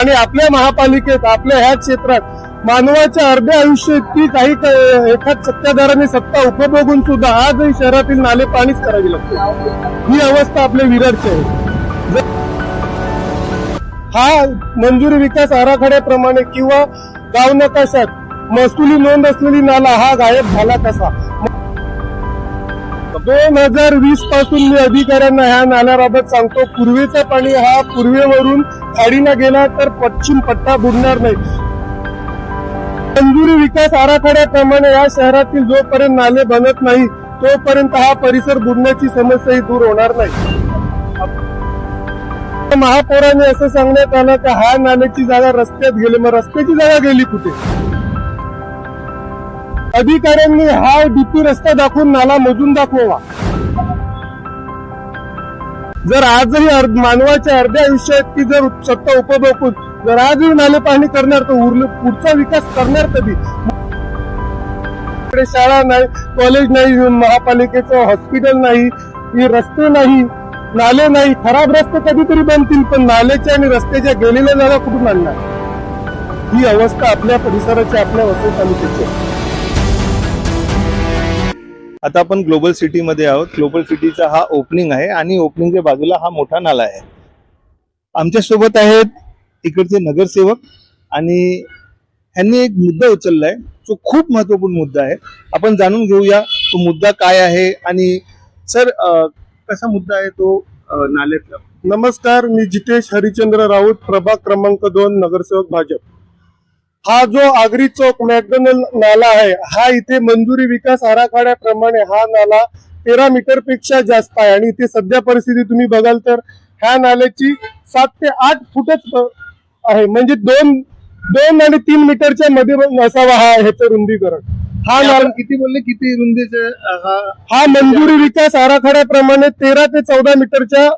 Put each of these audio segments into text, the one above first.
आणि आपल्या महापालिकेत आपल्या ह्या क्षेत्रात मानवाच्या अर्ध्या आयुष्य इतकी काही एखाद सत्ताधाराने सत्ता उपभोगून सुद्धा आजही शहरातील नाले पाणीच करावी लागते। ही अवस्था आपल्या विरारची आहे। हा मंजुरी विकास आराखड्याप्रमाणे किंवा गाव नकाशात महसुली नोंद असलेली नाला हा गायब झाला कसा? 2020 पासून मी अधिकाऱ्यांना ह्या नाल्याबाबत सांगतो, पूर्वेचं पाणी हा पूर्वेवरून खाडीला गेला तर पश्चिम पट्टा बुडणार नाही। मंजुरी विकास आराखड्याप्रमाणे या शहरातील जोपर्यंत नाले बनत नाही तोपर्यंत हा परिसर बुडण्याची समस्याही दूर होणार नाही। महापौरांनी असं सांगण्यात आलं की हा नाल्याची जागा रस्त्यात गेली, मग रस्त्याची जागा गेली कुठे? अधिकाऱ्यांनी हा डीपी रस्ता दाखवून नाला मोजून दाखवा। जर आजही मानवाच्या अर्ध्या आयुष्यात की जर सत्ता उपभोगून जर आजही नाले पाहणी करणार तर पुढचा विकास करणार कधी? शाळा नाही, कॉलेज नाही, महापालिकेचं हॉस्पिटल नाही, रस्ते नाही, नाले नाही। खराब रस्ते कधीतरी बनतील, पण नाल्याच्या आणि रस्त्याच्या गेलेल्या जागा कुठून आणणार? ही अवस्था आपल्या परिसराची, आपल्या वसई तालुक्याची। आता आपण ग्लोबल सिटी मध्ये आहोत। ग्लोबल सिटीचा हा ओपनिंग आहे आणि ओपनिंगच्या बाजूला हा मोठा नाला आहे। आमच्या सोबत आहेत इकडचे नगरसेवक आणि यांनी एक मुद्दा उचललाय जो खूप महत्वपूर्ण मुद्दा आहे। आपण जाणून घेऊया तो मुद्दा काय आहे आणि सर कसा मुद्दा आहे तो नाल्यातला। नमस्कार, मी जितेश हरिचंद्र राऊत, प्रभाग क्रमांक 2, नगरसेवक भाजप। हा जो आगरी चौक मॅकडोनल नाला आहे हा इथे मंजुरी विकास आराखड्याप्रमाणे हा नाला 13 मीटर पेक्षा जास्त आहे आणि इथे सध्या परिस्थिती तुम्ही बघाल तर ह्या नाल्याची 7 ते 8 फुटच आहे, म्हणजे 2 आणि 3 मीटरच्या मध्ये असावा हा ह्याचं रुंदीकरण। हा नाला किती बोलले, किती रुंदीचा? हा मंजुरी विकास आराखड्याप्रमाणे 13 ते 14 मीटरच्या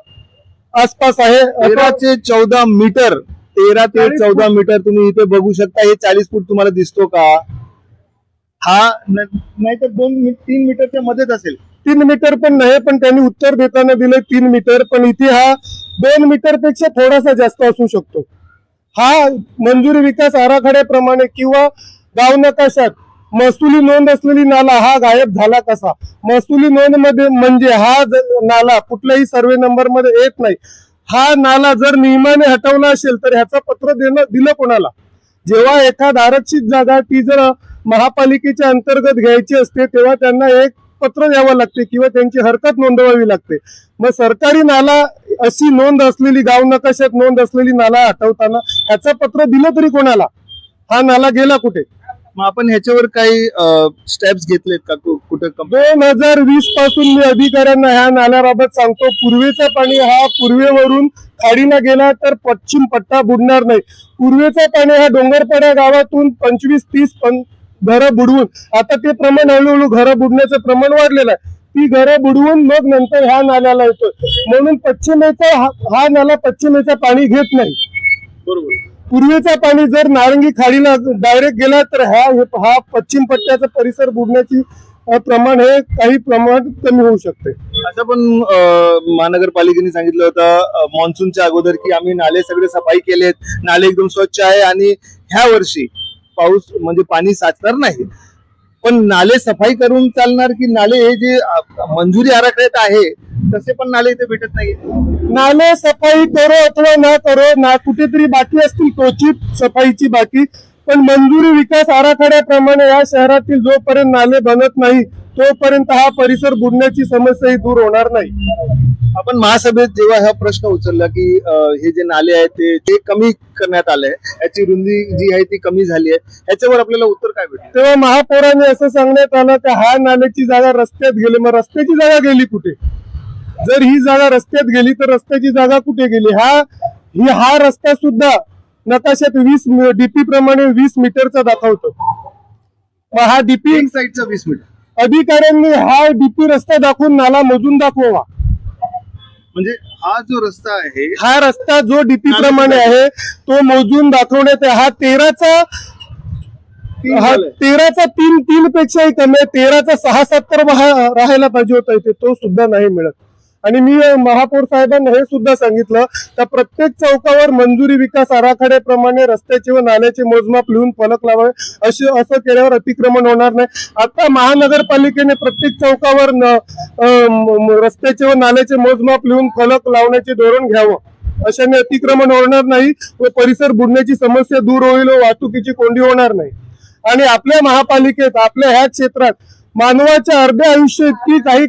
आसपास आहे। 13 ते 14 मीटर, 13 ते 14 मीटर तुम्ही इथे बघू शकता। हे 40 फूट तुम्हाला दिसतो का? हा नाही तर 2-3 मीटरच्या मध्येच असेल। 3 मीटर पण नाही, पण त्यांनी उत्तर देताना दिले 3 मीटर, पण इथे हा 2 मीटर पेक्षा थोडासा जास्त असू शकतो। हा मंजुरी विकास आराखड्याप्रमाणे किंवा गाव नकाशात महसुली नोंद असलेली नाला हा गायब झाला कसा? महसुली नोंद मध्ये म्हणजे हा नाला कुठल्याही सर्वे नंबर मध्ये येत नाही। हा नाला जर नियमाने हटवला असेल तर ह्याचं पत्र दिलं कोणाला? जेव्हा एखाद आरक्षित जागा ती जर महापालिकेच्या अंतर्गत घ्यायची असते तेव्हा त्यांना एक पत्र द्यावं लागते किंवा त्यांची हरकत नोंदवावी लागते। मग सरकारी नाला अशी नोंद असलेली, गाव नकाशात नोंद असलेली नाला हटवताना ह्याचं पत्र दिलं तरी कोणाला? हा नाला गेला कुठे? मग आपण ह्याच्यावर काही स्टेप्स घेतलेत का? कुठे 2020 पासून मी अधिकाऱ्यांना ह्या नाल्याबाबत सांगतो, पूर्वेचं पाणी हा पूर्वेवरून खाडीला गेला तर पश्चिम पट्टा बुडणार नाही। पूर्वेचं पाणी हा डोंगरपाड्या गावातून 25-30 घरं बुडवून आता ते प्रमाण हळूहळू घरं बुडण्याचं प्रमाण वाढलेलं आहे। ती घरं बुडवून मग नंतर ह्या नाल्याला येतोय, म्हणून पश्चिमेचा हा नाला पश्चिमेचं पाणी घेत नाही। बरोबर। पूर्वेचा पाणी जर नारंगी खाडीला डायरेक्ट गेला तर हा पश्चिम पट्ट्याचा परिसर बुडण्याची प्रमाण हे काही प्रमाणात कमी होऊ शकते। असं पण महानगरपालिकेने सांगितलं होतं मान्सूनच्या अगोदर की आम्ही नाले सगळे सफाई केलेत, नाले एकदम स्वच्छ आहे आणि ह्या वर्षी पाऊस म्हणजे पाणी साचणार नाही। पण नाले सफाई करून चालणार की नाले हे जे मंजुरी आराखड्यात आहे तसे पण नाले इथे भेटत नाही? नाले सफाई करो अथवा ना करो ना, कुठेतरी बाकी असतील क्वचित सफाईची बाकी, पण मंजुरी विकास आराखड्याप्रमाणे या शहरातील जोपर्यंत नाले बनत नाही तोपर्यंत हा परिसर बुडण्याची समस्याही दूर होणार नाही। आपण महासभेत जेव्हा हा प्रश्न उचलला की हे जे नाले आहेत ते कमी करण्यात आलंय, याची रुंदी जी आहे ती कमी झाली आहे, ह्याच्यावर आपल्याला उत्तर काय भेटलं? तेव्हा महापौरांनी असं सांगण्यात आलं की हा नाल्याची जागा रस्त्यात गेली, मग रस्त्याची जागा गेली कुठे? जर ही जागा रस्त्यात गेली तर रस्त्याची जागा कुठे गेली? हा रस्ता सुद्धा नकाशात 20 डीपी प्रमाणे 20 मीटरचा दाखवतो। मग हा डीपी एक साईडचा 20 मीटर। अधिकाऱ्यांनी हा डीपी रस्ता दाखवून नाला मोजून दाखवा। म्हणजे हा जो रस्ता आहे, हा रस्ता जो डीपी प्रमाणे आहे तो मोजून दाखवण्यात हा 13चा 3 पेक्षाही कमी आहे। 13चा 6-7 तर राहायला पाहिजे होता इथे, तो सुद्धा नाही मिळत। आणि मी महापौर साहेबांना हे सुद्धा सांगितलं तर प्रत्येक चौकावर मंजुरी विकास आराखड्याप्रमाणे रस्त्याचे व नाल्याचे मोजमाप लिहून फलक लावावे असं केल्यावर अतिक्रमण होणार नाही. आता महानगरपालिकेने प्रत्येक चौकावर रस्त्याचे व नाल्याचे मोजमाप लिहून फलक लावण्याचे धोरण घ्यावं. अशाने अतिक्रमण होणार नाही व परिसर बुडण्याची समस्या दूर होईल व वाहतुकीची कोंडी होणार नाही. आणि आपल्या महापालिकेत आपल्या ह्या क्षेत्रात मानवाच्या अर्ध्या आयुष्य इतकी काही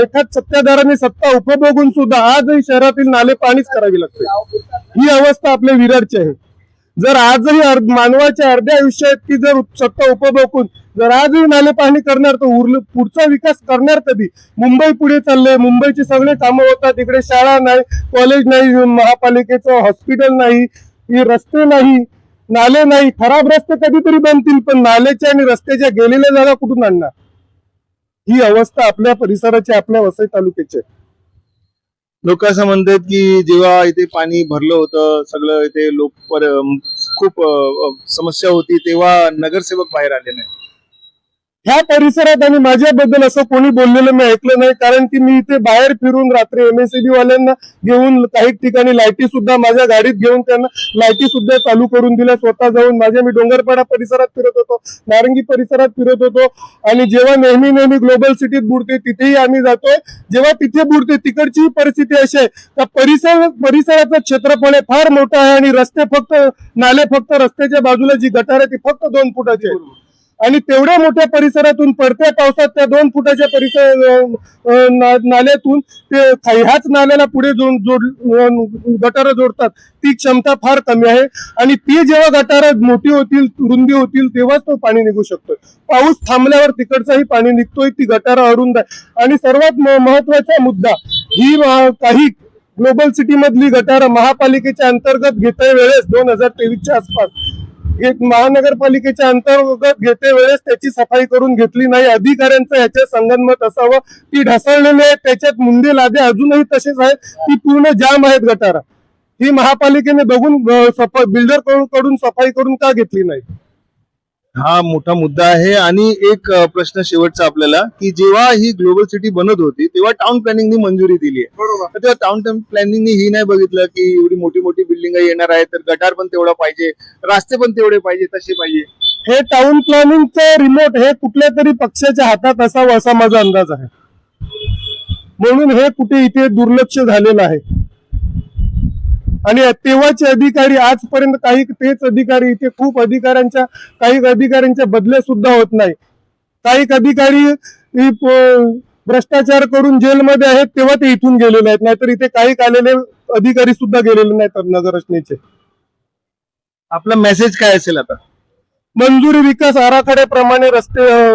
एखाद सत्ताधाराने सत्ता उपभोगून सुद्धा आजही शहरातील नाले पाणीच करावी लागते. ही अवस्था आपल्या विरारची आहे. जर आजही मानवाच्या अर्ध्या आयुष्यात की जर सत्ता उपभोगून जर आजही नाले पाणी करणार तर पुढचा विकास करणार कधी? मुंबई पुढे चाललंय, मुंबईची सगळे कामं होतात, इकडे शाळा नाही, कॉलेज नाही, महापालिकेचं हॉस्पिटल नाही, रस्ते नाही, नाले नाही. खराब रस्ते कधीतरी बनतील पण नाल्याच्या आणि रस्त्याच्या गेलेल्या जागा कुठून आणणार? ही अवस्था आपल्या परिसराची, आपल्या वसई तालुक्याची आहे. लोक असं म्हणतात की जेव्हा इथे पाणी भरलं होतं, सगळं इथे खूप समस्या होती, तेव्हा नगरसेवक बाहेर आले नाही. ह्या परिसरात आणि माझ्याबद्दल असं कोणी बोललेलं मी ऐकलं नाही. कारण की मी इथे बाहेर फिरून रात्री MSEB वाल्यांना घेऊन काही ठिकाणी लाईटी सुद्धा माझ्या गाडीत घेऊन त्यांना लाईटी सुद्धा चालू करून दिल्या. स्वतः जाऊन मी डोंगरपाडा परिसरात फिरत होतो, नारंगी परिसरात फिरत होतो. आणि जेव्हा नेहमी ग्लोबल सिटीत बुडते तिथेही आम्ही जातोय. जेव्हा तिथे बुडते तिकडची परिस्थिती अशी आहे का परिसराचं क्षेत्रफळ फार मोठं आहे आणि नाले फक्त रस्त्याच्या बाजूला जी गटार आहे ती फक्त 2 फुटाची आहे. आणि तेवढ्या मोठ्या परिसरातून पडत्या पावसात त्या 2 फुटाच्या नाल्यातून ते ह्याच नाल्याला पुढे गटारं जोडतात. ती क्षमता फार कमी आहे आणि ती जेव्हा गटारं मोठी होतील, रुंदी होतील तेव्हाच तो पाणी निघू शकतोय. पाऊस थांबल्यावर तिकडचंही पाणी निघतोय, ती गटारं अरुंद आहे. आणि सर्वात महत्वाचा मुद्दा, ही काही ग्लोबल सिटी मधली गटारं महापालिकेच्या अंतर्गत घेते वेळेस 2023च्या आसपास महानगरपालिकेच्या अंतर्गत घेते वेळेस त्याची सफाई करून घेतली नाही. अधिकाऱ्यांचं ह्याच्यात संगनमत असावं. ती ढासळलेली आहे, त्याच्यात मुंडे लादे अजूनही तसेच आहेत, ती पूर्ण जाम आहेत गटारा. ही महापालिकेने बघून बिल्डर कडून सफाई करून का घेतली नाही? हा मोठा मुद्दा आहे. आणि एक प्रश्न शेवटचा आपल्याला, की जेव्हा ही ग्लोबल सिटी बनत होती तेव्हा टाउन प्लॅनिंगनी मंजुरी दिली आहे. बरोबर. तेव्हा टाउन प्लॅनिंगनी ही नाही बघितलं की एवढी मोठी मोठी बिल्डिंग येणार आहे तर गटार पण तेवढा पाहिजे, रस्ते पण तेवढे पाहिजे, तसे पाहिजे. हे टाउन प्लॅनिंगचं रिमोट हे कुठल्या तरी पक्षाच्या हातात असावं असा माझा अंदाज आहे. म्हणून हे कुठे इथे दुर्लक्ष झालेलं आहे. आणि तेव्हाचे अधिकारी आजपर्यंत तेच अधिकारी इथे काही अधिकाऱ्यांच्या बदल्या सुद्धा होत नाही. काही अधिकारी भ्रष्टाचार करून जेलमध्ये आहेत तेव्हा ते इथून गेलेले आहेत, नाहीतर इथे काही आलेले अधिकारी सुद्धा गेलेले नाहीत नगर रचनेचे. आपला मेसेज काय असेल आता? मंजुरी विकास आराखड्याप्रमाणे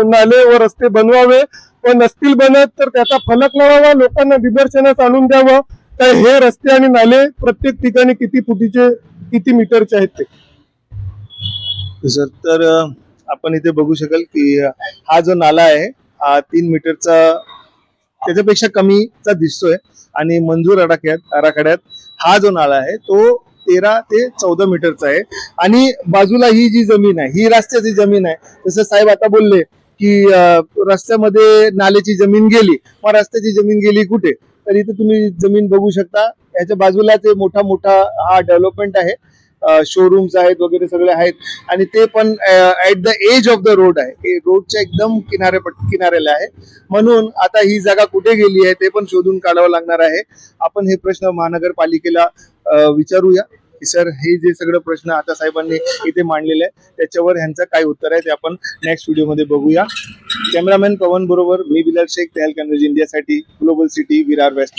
नाले व रस्ते बनवावे व नसतील बनत तर त्याचा फलक लावावा, लोकांना निदर्शनास आणून द्यावं तर हे रस्ते आणि नाले प्रत्येक ठिकाणी किती मीटरचे आहेत ते. सर, तर आपण इथे बघू शकाल की हा जो नाला आहे हा 3 मीटरचा, त्याच्यापेक्षा कमीचा दिसतोय. आणि मंजूर आराखड्यात हा जो नाला आहे तो 13 ते 14 मीटरचा आहे. आणि बाजूला ही जी जमीन आहे ही रस्त्याची जमीन आहे. जसं साहेब आता बोलले की रस्त्यामध्ये नाल्याची जमीन गेली, मग रस्त्याची जमीन गेली कुठे? तर इथे तुम्ही जमीन बघू शकता. याच्या बाजूला ते मोठा हा डेव्हलपमेंट आहे, शोरूम्स आहेत वगैरे सगळे आहेत. आणि ते पण at the edge of the road आहे, रोडच्या एकदम किनाऱ्याला आहे. म्हणून आता ही जागा कुठे गेली आहे ते पण शोधून काढावं लागणार आहे. आपण हे प्रश्न महानगरपालिकेला विचारूया की सर, हे जे सगळं प्रश्न आता साहेबांनी इथे मांडलेले आहे त्याच्यावर ह्यांचं काय उत्तर आहे ते आपण नेक्स्ट व्हिडिओमध्ये बघूया. कॅमेरामॅन पवन बरोबर मी बिलाल शेख, तेहल कॅमेराज इंडियासाठी ग्लोबल सिटी विरार वेस्ट.